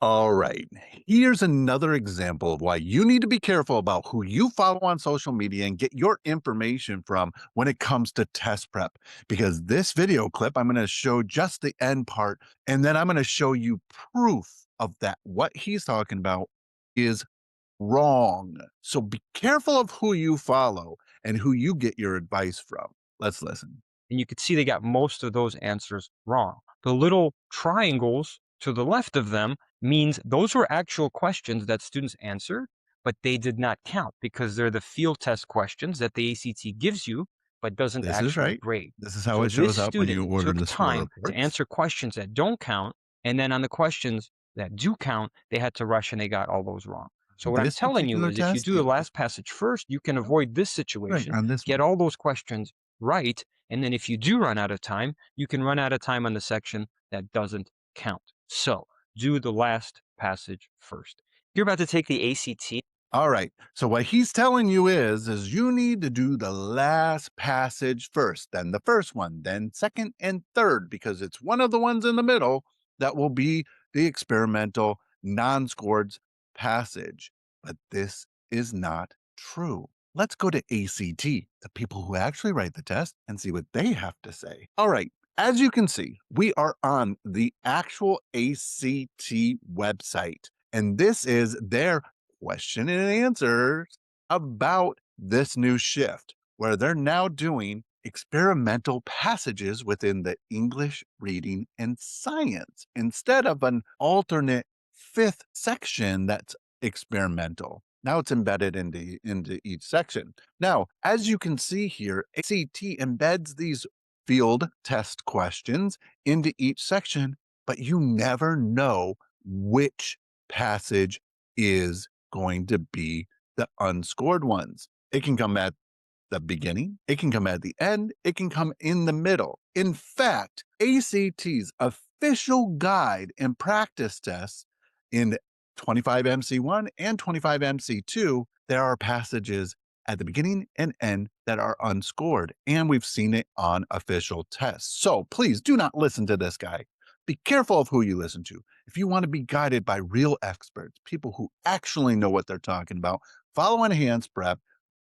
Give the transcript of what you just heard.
All right. Here's another example of why you need to be careful about who you follow on social media and get your information from when it comes to test prep. Because this video clip, I'm going to show just the end part, and then I'm going to show you proof of that. What he's talking about is wrong. So be careful of who you follow and who you get your advice from. Let's listen. And you could see they got most of those answers wrong. The little triangles to the left of them means those were actual questions that students answered, but they did not count because they're the field test questions that the ACT gives you, but doesn't This is actually right. grade. This is how So it this shows up when you student order took the score time to reports. answer questions that don't count, and then on the questions that do count, they had to rush and they got all those wrong. So what I'm This telling you particular is if you test, do the it was last passage first, you can avoid this right situation, on this get one. all those questions right, and then if you do run out of time, you can run out of time on the section that doesn't count. So do the last passage first. You're about to take the ACT. All right. So what he's telling you is you need to do the last passage first, then the first one, then second and third, because it's one of the ones in the middle that will be the experimental non-scored passage. But this is not true. Let's go to ACT, the people who actually write the test, and see what they have to say. All right. As you can see, we are on the actual ACT website, and this is their question and answers about this new shift, where they're now doing experimental passages within the English, reading, and science instead of an alternate fifth section that's experimental. Now it's embedded into each section. Now, as you can see here, ACT embeds these field test questions into each section, but you never know which passage is going to be the unscored ones. It can come at the beginning, it can come at the end, it can come in the middle. In fact, ACT's official guide and practice tests in 25MC1 and 25MC2, there are passages at the beginning and end that are unscored, and we've seen it on official tests. So please do not listen to this guy. Be careful of who you listen to. If you want to be guided by real experts, people who actually know what they're talking about, follow Enhanced Prep